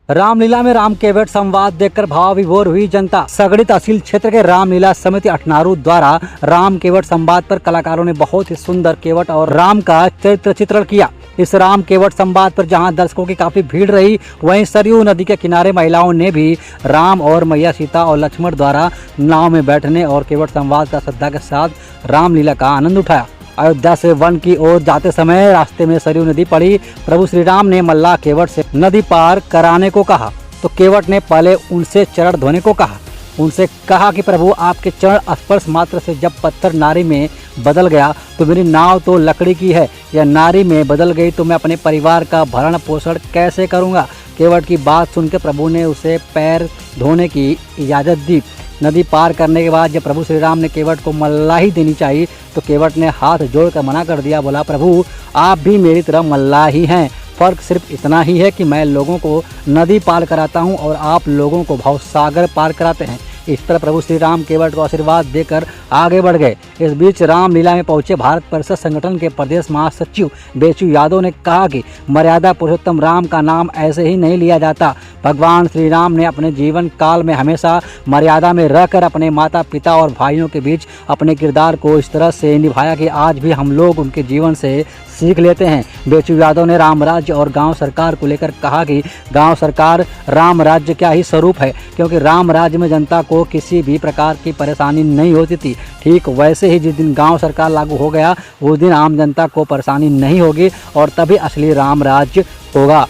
रामलीला में राम केवट संवाद देखकर भाव विभोर हुई जनता। सगड़ी तहसील क्षेत्र के रामलीला समिति अठनारू द्वारा राम केवट संवाद पर कलाकारों ने बहुत ही सुंदर केवट और राम का चरित्र चित्रण किया। इस राम केवट संवाद पर जहां दर्शकों की काफी भीड़ रही, वहीं सरयू नदी के किनारे महिलाओं ने भी राम और मैया सीता और लक्ष्मण द्वारा नाव में बैठने और केवट संवाद का श्रद्धा के साथ रामलीला का आनंद उठाया। अयोध्या से वन की ओर जाते समय रास्ते में सरयू नदी पड़ी। प्रभु श्री राम ने मल्लाह केवट से नदी पार कराने को कहा तो केवट ने पहले उनसे चरण धोने को कहा। उनसे कहा कि प्रभु, आपके चरण स्पर्श मात्र से जब पत्थर नारी में बदल गया तो मेरी नाव तो लकड़ी की है, या नारी में बदल गई तो मैं अपने परिवार का भरण पोषण कैसे करूँगा। केवट की बात सुनकर प्रभु ने उसे पैर धोने की इजाज़त दी। नदी पार करने के बाद जब प्रभु श्री राम ने केवट को मल्लाही देनी चाहिए तो केवट ने हाथ जोड़कर मना कर दिया। बोला, प्रभु आप भी मेरी तरह मल्लाही हैं, फ़र्क सिर्फ इतना ही है कि मैं लोगों को नदी पार कराता हूं और आप लोगों को भवसागर पार कराते हैं। इस तरह प्रभु श्री राम केवट को आशीर्वाद देकर आगे बढ़ गए। इस बीच रामलीला में पहुंचे भारत परिषद संगठन के प्रदेश महासचिव बेचू यादव ने कहा कि मर्यादा पुरुषोत्तम राम का नाम ऐसे ही नहीं लिया जाता। भगवान श्री राम ने अपने जीवन काल में हमेशा मर्यादा में रहकर अपने माता पिता और भाइयों के बीच अपने किरदार को इस तरह से निभाया कि आज भी हम लोग उनके जीवन से सीख लेते हैं। बेचू यादव ने राम राज्य और गांव सरकार को लेकर कहा कि गांव सरकार राम राज्य क्या ही स्वरूप है, क्योंकि राम राज्य में जनता को किसी भी प्रकार की परेशानी नहीं होती थी। ठीक वैसे ही जिस दिन गांव सरकार लागू हो गया उस दिन आम जनता को परेशानी नहीं होगी और तभी असली राम राज्य होगा।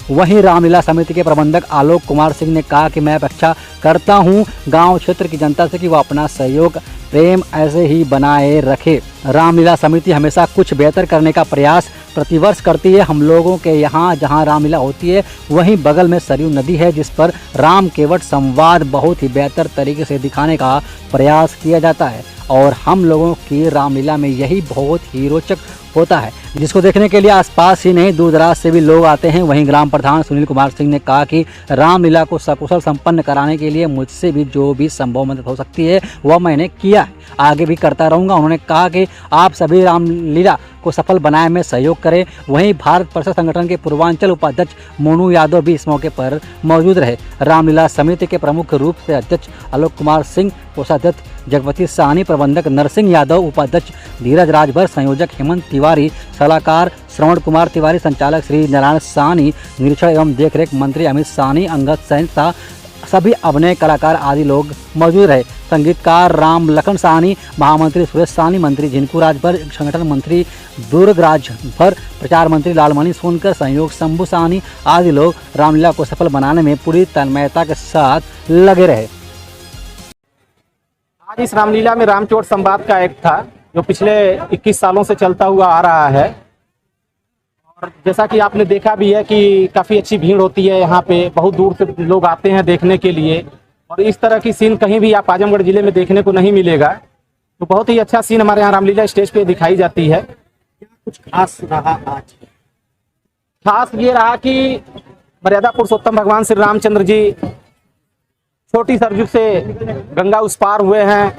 वहीं रामलीला समिति के प्रबंधक आलोक कुमार सिंह ने कहा कि मैं अपेक्षा करता हूं गांव क्षेत्र की जनता से कि वो अपना सहयोग प्रेम ऐसे ही बनाए रखे। रामलीला समिति हमेशा कुछ बेहतर करने का प्रयास प्रतिवर्ष करती है। हम लोगों के यहाँ जहाँ रामलीला होती है वहीं बगल में सरयू नदी है, जिस पर राम केवट संवाद बहुत ही बेहतर तरीके से दिखाने का प्रयास किया जाता है और हम लोगों की रामलीला में यही बहुत ही रोचक होता है, जिसको देखने के लिए आसपास ही नहीं दूर दराज से भी लोग आते हैं। वहीं ग्राम प्रधान सुनील कुमार सिंह ने कहा कि रामलीला को सकुशल संपन्न कराने के लिए मुझसे भी जो भी संभव मदद हो सकती है वह मैंने किया है, आगे भी करता रहूँगा। उन्होंने कहा कि आप सभी रामलीला को सफल बनाने में सहयोग करें। वहीं भारत परिषद संगठन के पूर्वांचल उपाध्यक्ष मोनू यादव भी इस मौके पर मौजूद रहे। रामलीला समिति के प्रमुख रूप से अध्यक्ष आलोक कुमार सिंह, कोषाध्यक्ष जगपति साहनी, प्रबंधक नरसिंह यादव, उपाध्यक्ष धीरज राजभर, संयोजक हेमंत तिवारी, सलाहकार श्रवण कुमार तिवारी, संचालक श्री नारायण साहनी, निरीक्षण एवं देखरेख मंत्री अमित साहनी, अंगद सैन, सभी अभिनय कलाकार आदि लोग मौजूद रहे। संगीतकार राम लखन साहनी, महामंत्री सुरेश साहनी, मंत्री झिनकू राजभर, संगठन मंत्री दुर्ग राजभर, प्रचार मंत्री लालमणि सोनकर, संयोग शंभू साहनी आदि लोग रामलीला को सफल बनाने में पूरी तन्मयता के साथ लगे रहे। आज इस रामलीला में रामकेवट संवाद का एक था जो पिछले 21 सालों से चलता हुआ आ रहा है और जैसा कि आपने देखा भी है कि काफ़ी अच्छी भीड़ होती है यहाँ पे, बहुत दूर से लोग आते हैं देखने के लिए और इस तरह की सीन कहीं भी आप आजमगढ़ जिले में देखने को नहीं मिलेगा। तो बहुत ही अच्छा सीन हमारे यहाँ रामलीला स्टेज पे दिखाई जाती है। कुछ खास रहा आज? खास ये रहा कि मर्यादा पुरुषोत्तम भगवान श्री रामचंद्र जी छोटी सरजू से गंगा उस पार हुए हैं,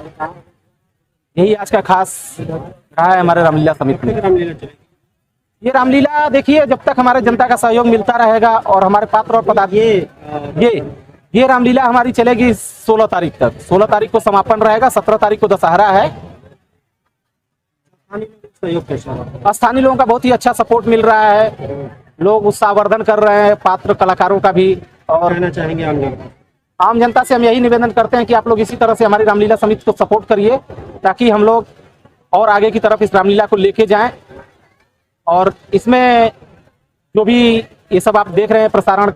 यही आज का खास रहा है हमारे रामलीला समिति में। ये रामलीला देखिए, जब तक हमारे जनता का सहयोग मिलता रहेगा और हमारे पात्र और पदाधिकारी, ये रामलीला हमारी चलेगी 16 तारीख तक। 16 तारीख को समापन रहेगा, 17 तारीख को दशहरा है। स्थानीय लोगों का बहुत ही अच्छा सपोर्ट मिल रहा है, लोग उत्साहवर्धन कर रहे हैं, पात्र कलाकारों का भी। और कहना चाहेंगे आम जनता से हम यही निवेदन करते हैं कि आप लोग इसी तरह से हमारी रामलीला समिति को सपोर्ट करिए ताकि हम लोग और आगे की तरफ इस रामलीला को लेके जाएं। और इसमें जो भी ये सब आप देख रहे हैं प्रसारण,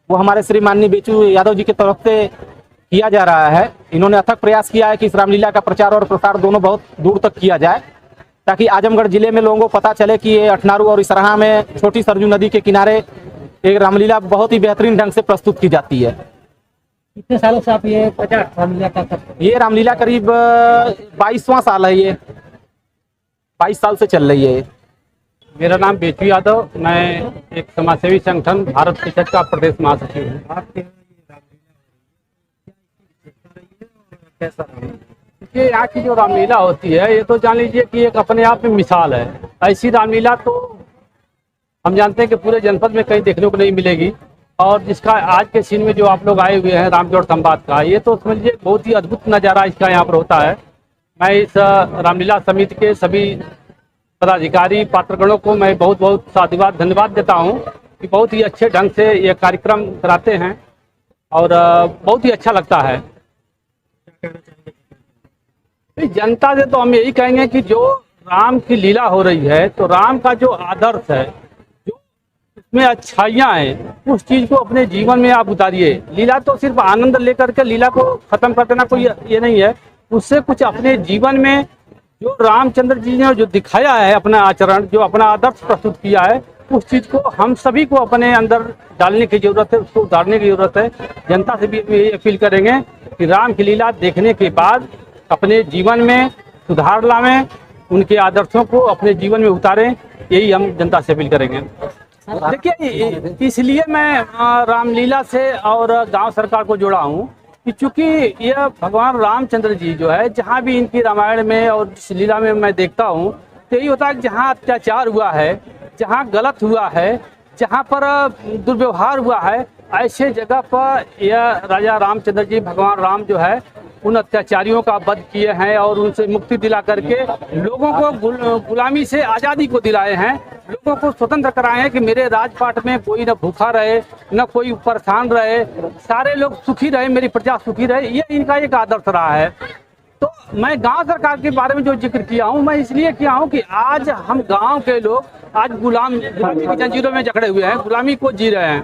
वो हमारे श्री माननीय बेचू यादव जी की तरफ से किया जा रहा है। इन्होंने अथक प्रयास किया है कि इस रामलीला का प्रचार और प्रसार दोनों बहुत दूर तक किया जाए ताकि आजमगढ़ जिले में लोगों को पता चले कि ये अठनारू और इसराहा में छोटी सरजू नदी के किनारे एक रामलीला बहुत ही बेहतरीन ढंग से प्रस्तुत की जाती है। कितने सालों से आप ये रामलीला करते हैं? ये रामलीला करीब 22वां साल है, ये 22 साल से चल रही है। मेरा नाम बेचू यादव, मैं एक समाजसेवी संगठन भारत परिषद का प्रदेश महासचिव हूँ। ये यहाँ की जो रामलीला होती है ये तो जान लीजिए कि एक अपने आप में मिसाल है। ऐसी रामलीला तो हम जानते हैं कि पूरे जनपद में कहीं देखने को नहीं मिलेगी। और जिसका आज के सीन में जो आप लोग आए हुए हैं रामकेवट संवाद का, ये तो समझिए बहुत ही अद्भुत नज़ारा इसका यहाँ पर होता है। मैं इस रामलीला समिति के सभी पदाधिकारी पात्रगणों को मैं बहुत बहुत साधुवाद धन्यवाद देता हूँ कि बहुत ही अच्छे ढंग से ये कार्यक्रम कराते हैं और बहुत ही अच्छा लगता है। जनता से तो हम यही कहेंगे कि जो राम की लीला हो रही है, तो राम का जो आदर्श है, जो इसमें अच्छाइयाँ हैं, उस चीज़ को अपने जीवन में आप उतारिए। लीला तो सिर्फ आनंद लेकर के लीला को ख़त्म कर देना कोई ये नहीं है, उससे कुछ अपने जीवन में जो रामचंद्र जी ने जो दिखाया है अपना आचरण, जो अपना आदर्श प्रस्तुत किया है, उस चीज़ को हम सभी को अपने अंदर डालने की ज़रूरत है, उसको उतारने की ज़रूरत है। जनता से भी यही अपील करेंगे कि राम की लीला देखने के बाद अपने जीवन में सुधार लावें, उनके आदर्शों को अपने जीवन में उतारें, यही हम जनता से अपील करेंगे। देखिए, इसलिए मैं रामलीला से और गांव सरकार को जोड़ा हूँ कि चूँकि यह भगवान रामचंद्र जी जो है, जहाँ भी इनकी रामायण में और इस लीला में मैं देखता हूँ, तो यही होता है कि जहाँ अत्याचार हुआ है, जहाँ गलत हुआ है, जहाँ पर दुर्व्यवहार हुआ है, ऐसे जगह पर यह राजा रामचंद्र जी भगवान राम जो है उन अत्याचारियों का वध किए हैं और उनसे मुक्ति दिला करके लोगों को गुलामी से आज़ादी को दिलाए हैं, लोगों को स्वतंत्र कराए हैं कि मेरे राजपाट में कोई न भूखा रहे, न कोई परेशान रहे, सारे लोग सुखी रहे, मेरी प्रजा सुखी रहे। ये इनका एक आदर्श रहा है। तो मैं गांव सरकार के बारे में जो जिक्र किया हूं, मैं इसलिए किया हूं कि आज हम गांव के लोग आज गुलामी की जंजीरों में जकड़े हुए हैं, गुलामी को जी रहे हैं।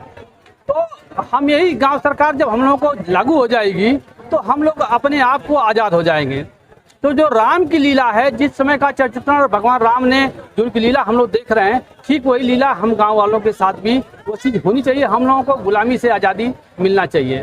तो हम यही गांव सरकार जब हम लोगों को लागू हो जाएगी तो हम लोग अपने आप को आज़ाद हो जाएंगे। तो जो राम की लीला है, जिस समय का चित्रण भगवान राम ने जो उनकी लीला हम लोग देख रहे हैं, ठीक वही लीला हम गांव वालों के साथ भी वो चीज़ होनी चाहिए। हम लोगों को गुलामी से आज़ादी मिलना चाहिए।